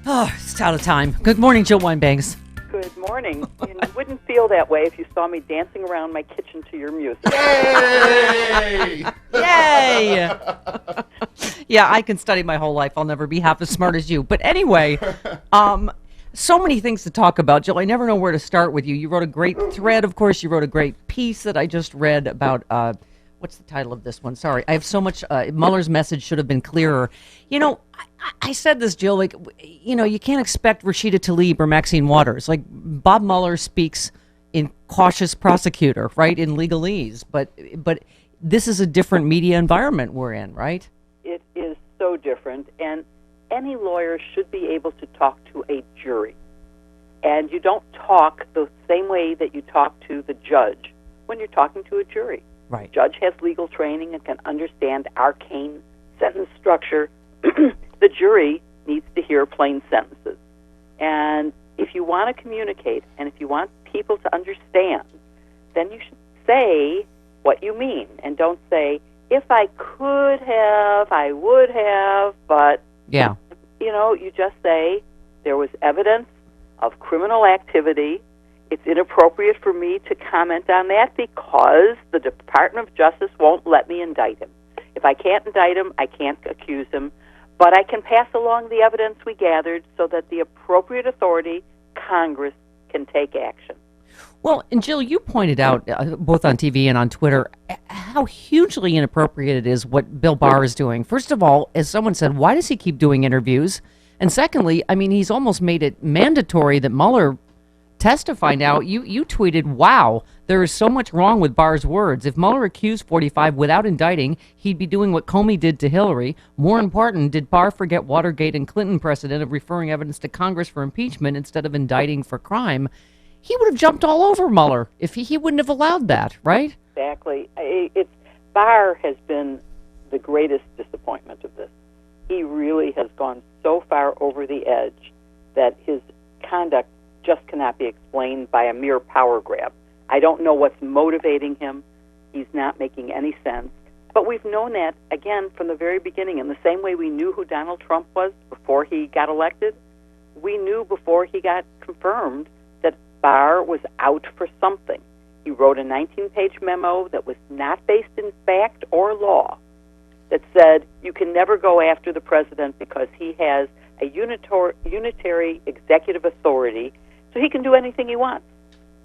Oh, it's out of time. Good morning, Jill Wine-Banks. Good morning. You wouldn't feel that way if you saw me dancing around my kitchen to your music. Yay! Yay! Yeah, I can study my whole life. I'll never be half as smart as you. But anyway, so many things to talk about, Jill. I never know where to start with you. You wrote a great thread, of course. You wrote a great piece that I just read about, what's the title of this one? Sorry. I have so much, Mueller's message should have been clearer. You know, I said this, Jill, like, you know, you can't expect Rashida Tlaib or Maxine Waters. Like, Bob Mueller speaks in cautious prosecutor, right, in legalese. But this is a different media environment we're in, right? It is so different, and any lawyer should be able to talk to a jury. And you don't talk the same way that you talk to the judge when you're talking to a jury. Right. The judge has legal training and can understand arcane sentence structure. The jury needs to hear plain sentences. And if you want to communicate and if you want people to understand, then you should say what you mean and don't say, if I could have, I would have, but, Yeah. you know, you just say there was evidence of criminal activity. It's inappropriate for me to comment on that because the Department of Justice won't let me indict him. If I can't indict him, I can't accuse him. But I can pass along the evidence we gathered so that the appropriate authority, Congress, can take action. Well, and Jill, you pointed out, both on TV and on Twitter, how hugely inappropriate it is what Bill Barr is doing. First of all, as someone said, why does he keep doing interviews? And secondly, I mean, he's almost made it mandatory that Mueller testify now. You tweeted, wow, there is so much wrong with Barr's words. If Mueller accused 45 without indicting, he'd be doing what Comey did to Hillary. More important, did Barr forget Watergate and Clinton precedent of referring evidence to Congress for impeachment instead of indicting for crime? He would have jumped all over Mueller if he wouldn't have allowed that, right? Exactly. Barr has been the greatest disappointment of this. He really has gone so far over the edge that his conduct just cannot be explained by a mere power grab. I don't know what's motivating him. He's not making any sense. But we've known that, again, from the very beginning. In the same way we knew who Donald Trump was before he got elected, we knew before he got confirmed that Barr was out for something. He wrote a 19-page memo that was not based in fact or law that said you can never go after the president because he has a unitary executive authority, so he can do anything he wants.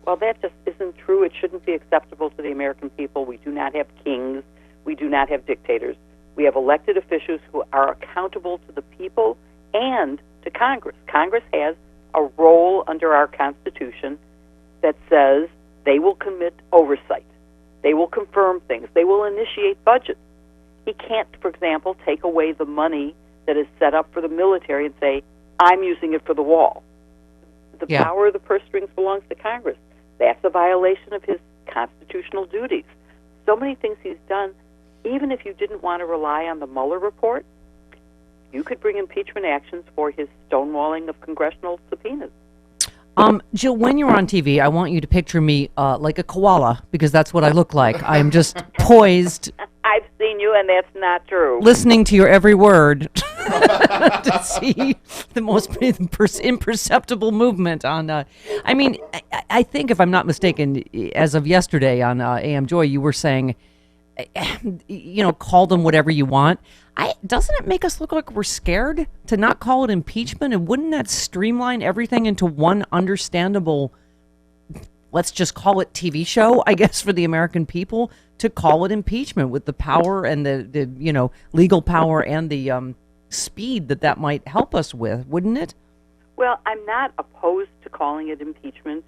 Well, that just isn't true. It shouldn't be acceptable to the American people. We do not have kings. We do not have dictators. We have elected officials who are accountable to the people and to Congress. Congress has a role under our Constitution that says they will commit oversight. They will confirm things. They will initiate budgets. He can't, for example, take away the money that is set up for the military and say, I'm using it for the wall. The power of the purse strings belongs to Congress. That's a violation of his constitutional duties. So many things he's done, even if you didn't want to rely on the Mueller report, you could bring impeachment actions for his stonewalling of congressional subpoenas. Jill, when you're on TV, I want you to picture me like a koala, because that's what I look like. I'm just poised. I've seen you, and that's not true. Listening to your every word to see the most imperceptible movement on. I mean, I think, if I'm not mistaken, as of yesterday on AM Joy, you were saying, you know, call them whatever you want. Doesn't it make us look like we're scared to not call it impeachment? And wouldn't that streamline everything into one understandable, let's just call it TV show, I guess, for the American people, to call it impeachment with the power and the you know, legal power and the speed that might help us with, wouldn't it? Well, I'm not opposed to calling it impeachment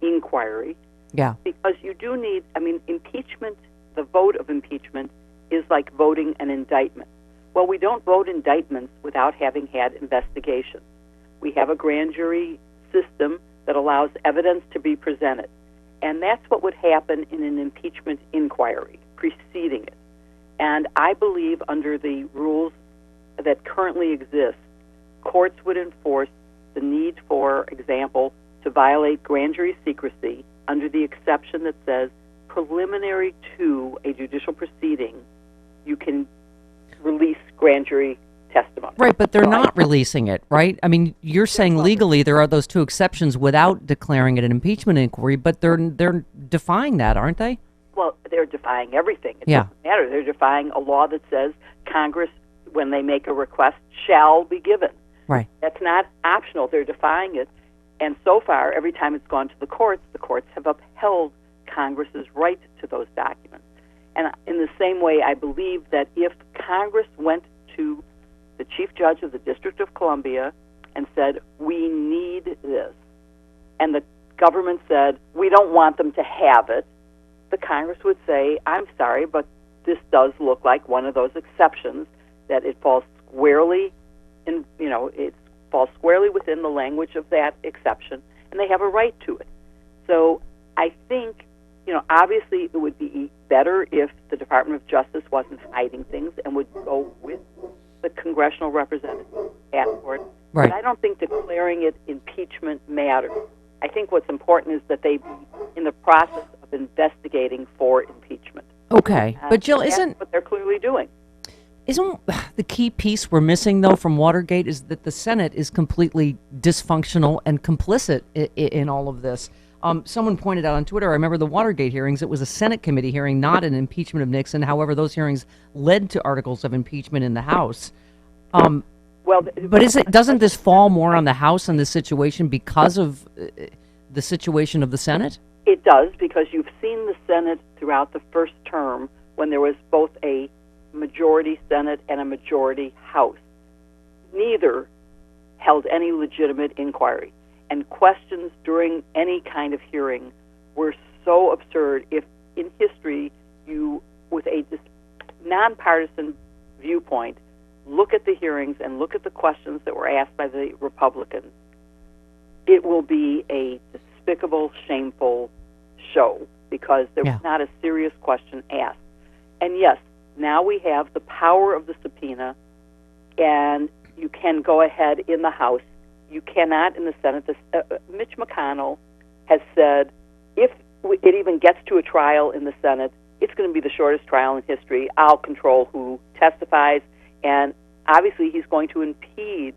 inquiry. Yeah. Because you do need, I mean, impeachment, the vote of impeachment is like voting an indictment. Well, we don't vote indictments without having had investigations. We have a grand jury system that allows evidence to be presented. And that's what would happen in an impeachment inquiry preceding it. And I believe under the rules that currently exist, courts would enforce the need, for example, to violate grand jury secrecy under the exception that says preliminary to a judicial proceeding, you can release grand jury testimony. Right, but they're not releasing it, right? I mean, you're saying legally there are those two exceptions without declaring it an impeachment inquiry, but they're defying that, aren't they? Well, they're defying everything. It Yeah. doesn't matter. They're defying a law that says Congress, when they make a request, shall be given. Right. That's not optional. They're defying it. And so far, every time it's gone to the courts have upheld Congress's right to those documents. And in the same way, I believe that if Congress went to the Chief Judge of the District of Columbia and said, we need this, and the government said, we don't want them to have it, the Congress would say, I'm sorry, but this does look like one of those exceptions, that it falls squarely in, it falls squarely within the language of that exception, and they have a right to it. So I think, obviously it would be better if the Department of Justice wasn't hiding things and would go with the congressional representatives at court. Right. But I don't think declaring it impeachment matters. I think what's important is that they be in the process of investigating for impeachment. Okay. But Jill, That's what they're clearly doing. Isn't the key piece we're missing, though, from Watergate is that the Senate is completely dysfunctional and complicit in all of this. Someone pointed out on Twitter, I remember the Watergate hearings, it was a Senate committee hearing, not an impeachment of Nixon. However, those hearings led to articles of impeachment in the House. But doesn't this fall more on the House in this situation because of the situation of the Senate? It does, because you've seen the Senate throughout the first term when there was both a majority Senate and a majority House. Neither held any legitimate inquiry. And questions during any kind of hearing were so absurd. If in history you, with a nonpartisan viewpoint, look at the hearings and look at the questions that were asked by the Republicans, it will be a despicable, shameful show, because there was not a serious question asked. And yes, now we have the power of the subpoena, and you can go ahead in the House. You cannot in the Senate. Mitch McConnell has said if it even gets to a trial in the Senate, it's going to be the shortest trial in history. I'll control who testifies, and obviously he's going to impede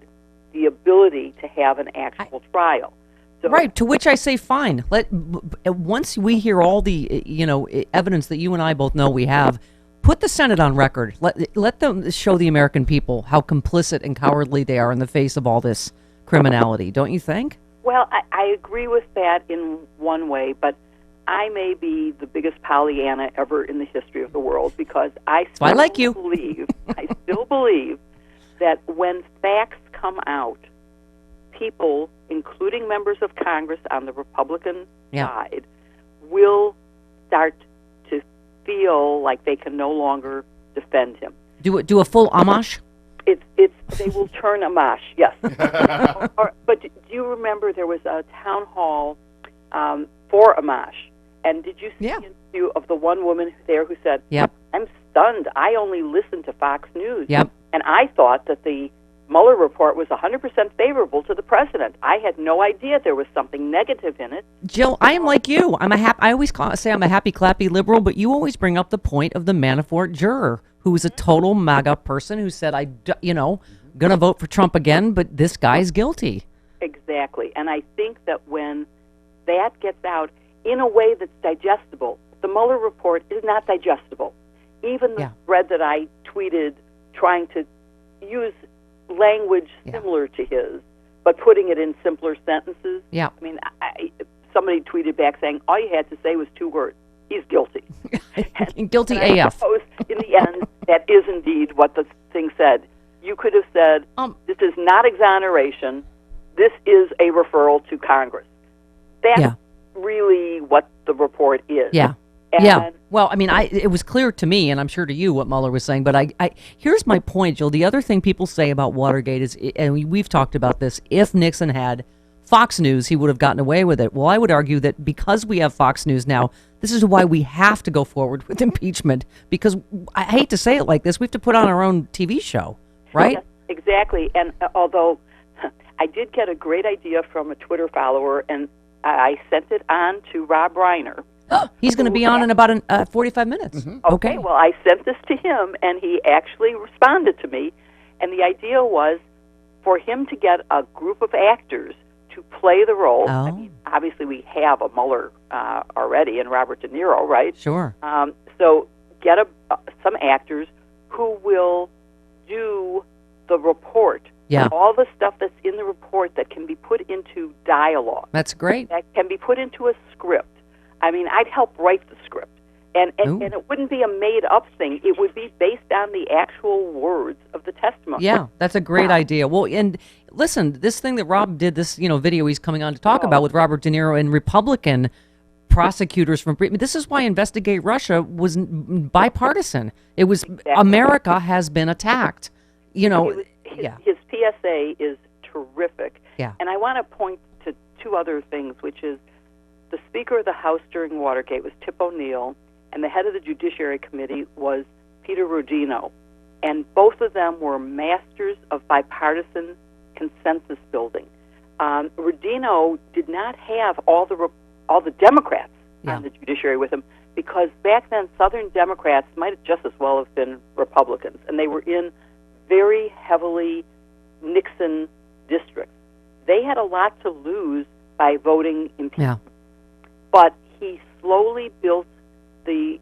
the ability to have an actual trial. So, right, to which I say fine. Once we hear all the evidence that you and I both know we have, put the Senate on record. Let them show the American people how complicit and cowardly they are in the face of all this criminality, don't you think? Well, I agree with that in one way, but I may be the biggest Pollyanna ever in the history of the world, because I still believe that when facts come out, people, including members of Congress on the Republican side, will start to feel like they can no longer defend him. Do a full Amash? They will turn Amash, yes. But do you remember there was a town hall for Amash? And did you see the interview of the one woman there who said, I'm stunned. I only listen to Fox News. Yep. And I thought that the Mueller report was 100% favorable to the president. I had no idea there was something negative in it. Jill, I am like you. I always say I'm a happy, clappy liberal, but you always bring up the point of the Manafort juror, who was a total MAGA person who said, going to vote for Trump again, but this guy's guilty. Exactly. And I think that when that gets out in a way that's digestible, the Mueller report is not digestible. Even the thread that I tweeted trying to use language similar to his, but putting it in simpler sentences. Yeah. I mean, somebody tweeted back saying, all you had to say was 2 words. He's guilty. Guilty and AF. I suppose in the end, that is indeed what the thing said. You could have said, this is not exoneration. This is a referral to Congress. That's really what the report is. Yeah. And well, I mean, it was clear to me, and I'm sure to you, what Mueller was saying. But here's my point, Jill. The other thing people say about Watergate is, and we've talked about this, if Nixon had Fox News, he would have gotten away with it. Well, I would argue that because we have Fox News now, this is why we have to go forward with impeachment. Because I hate to say it like this, we have to put on our own TV show, right? Yes, exactly. And although I did get a great idea from a Twitter follower, and I sent it on to Rob Reiner. He's going to be on in about 45 minutes. Mm-hmm. Okay, well, I sent this to him, and he actually responded to me. And the idea was for him to get a group of actors to play the role. Oh. I mean, obviously, we have a Mueller already and Robert De Niro, right? Sure. So get some actors who will do the report. Yeah. All the stuff that's in the report that can be put into dialogue. That's great. That can be put into a script. I mean, I'd help write the script. And it wouldn't be a made-up thing. It would be based on the actual words of the testimony. Yeah, that's a great idea. Well, and listen, this thing that Rob did, this video he's coming on to talk about with Robert De Niro and Republican prosecutors from Britain. This is why Investigate Russia was bipartisan. It was America has been attacked. His PSA is terrific. Yeah. And I want to point to two other things, which is the Speaker of the House during Watergate was Tip O'Neill, and the head of the Judiciary Committee was Peter Rodino. And both of them were masters of bipartisan consensus building. Rodino did not have all the Democrats on the judiciary with him, because back then Southern Democrats might have just as well have been Republicans, and they were in very heavily Nixon districts. They had a lot to lose by voting impeachment. But he slowly built the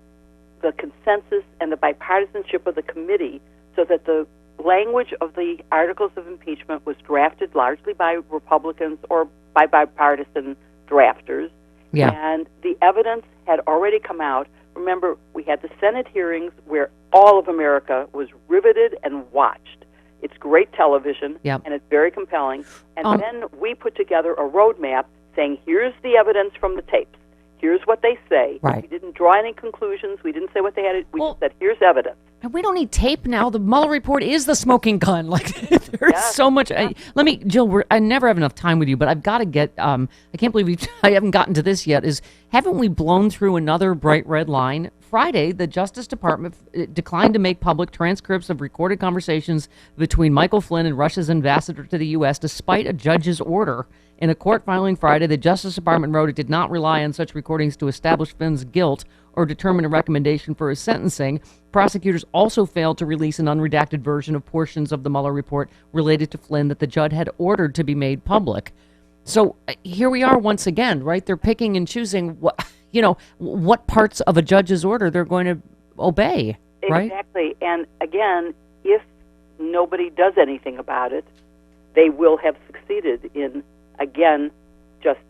consensus and the bipartisanship of the committee so that the language of the articles of impeachment was drafted largely by Republicans or by bipartisan drafters. Yeah. And the evidence had already come out. Remember, we had the Senate hearings where all of America was riveted and watched. It's great television, and it's very compelling. And then we put together a roadmap saying, here's the evidence from the tapes. Here's what they say. Right. We didn't draw any conclusions. We didn't say what they had. We just said, here's evidence. And we don't need tape now. The Mueller report is the smoking gun. Like, there's so much. Jill, I never have enough time with you, but I've got to get, I can't believe I haven't gotten to this yet, haven't we blown through another bright red line? Friday, the Justice Department declined to make public transcripts of recorded conversations between Michael Flynn and Russia's ambassador to the U.S., despite a judge's order. In a court filing Friday, the Justice Department wrote it did not rely on such recordings to establish Flynn's guilt or determine a recommendation for his sentencing. Prosecutors also failed to release an unredacted version of portions of the Mueller report related to Flynn that the judge had ordered to be made public. So here we are once again, right? They're picking and choosing what parts of a judge's order they're going to obey, right? Exactly. And again, if nobody does anything about it, they will have succeeded in, again, just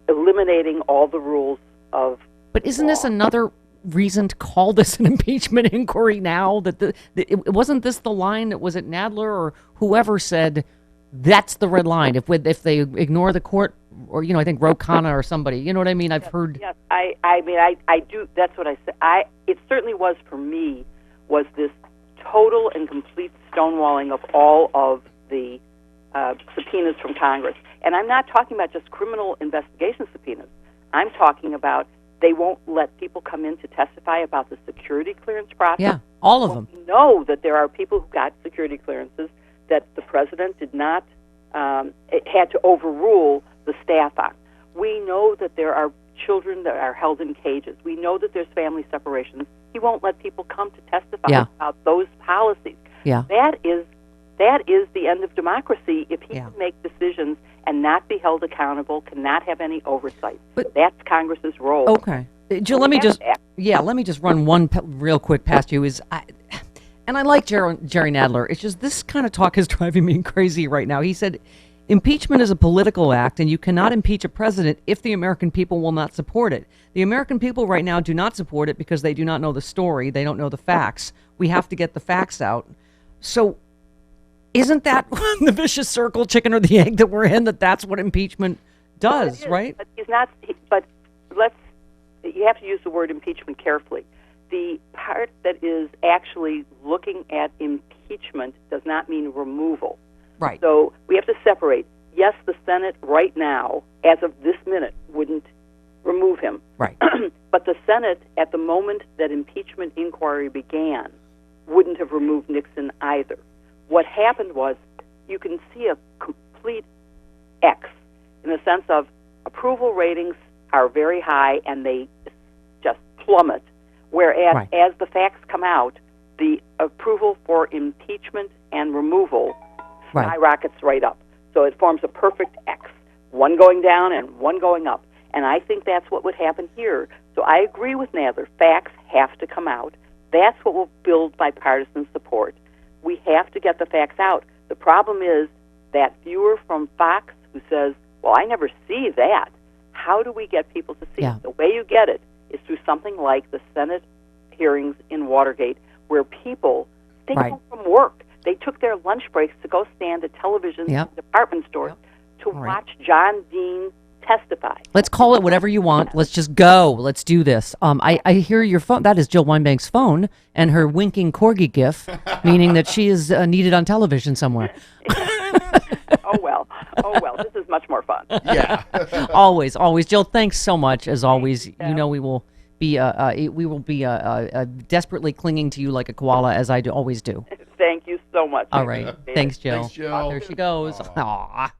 eliminating all the rules of But isn't this another reason to call this an impeachment inquiry now? That it wasn't this the line that was it Nadler or whoever said that's the red line if they ignore the court, or I think Ro Khanna or somebody. You know what I mean? I've heard. Yes, I do. That's what I said. It certainly was for me. Was this total and complete stonewalling of all of the subpoenas from Congress? And I'm not talking about just criminal investigation subpoenas. I'm talking about they won't let people come in to testify about the security clearance process. Yeah, all of them. We know that there are people who got security clearances that the president did not, it had to overrule the staff on. We know that there are children that are held in cages. We know that there's family separations. He won't let people come to testify about those policies. Yeah. That is the end of democracy if he can make decisions and not be held accountable, cannot have any oversight. But that's Congress's role. Okay. Jill, let me just run one real quick past you. And I like Jerry Nadler. It's just this kind of talk is driving me crazy right now. He said, impeachment is a political act, and you cannot impeach a president if the American people will not support it. The American people right now do not support it because they do not know the story. They don't know the facts. We have to get the facts out. So isn't that the vicious circle, chicken or the egg that we're in, that's what impeachment does, right? But he's not. But you have to use the word impeachment carefully. The part that is actually looking at impeachment does not mean removal. Right. So we have to separate. Yes, the Senate right now, as of this minute, wouldn't remove him. Right. But the Senate, at the moment that impeachment inquiry began, wouldn't have removed Nixon either. What happened was you can see a complete X in the sense of approval ratings are very high and they just plummet. Whereas as the facts come out, the approval for impeachment and removal Right. skyrockets right up. So it forms a perfect X, one going down and one going up. And I think that's what would happen here. So I agree with Nadler. Facts have to come out. That's what will build bipartisan support. We have to get the facts out. The problem is that viewer from Fox who says, well, I never see that. How do we get people to see it? The way you get it is through something like the Senate hearings in Watergate, where people stay home from work. They took their lunch breaks to go stand at television department stores to watch John Dean testify. Let's call it whatever you want. Let's just go. Let's do this. I hear your phone. That is Jill Weinbank's phone and her winking corgi gif, meaning that she is needed on television somewhere. Oh well. This is much more fun. Yeah. Always. Jill, thanks so much. As always, you know we will be desperately clinging to you like a koala, as I always do. Thank you so much. All right. Thanks, Jill. Thanks, Jill. There she goes. Aw.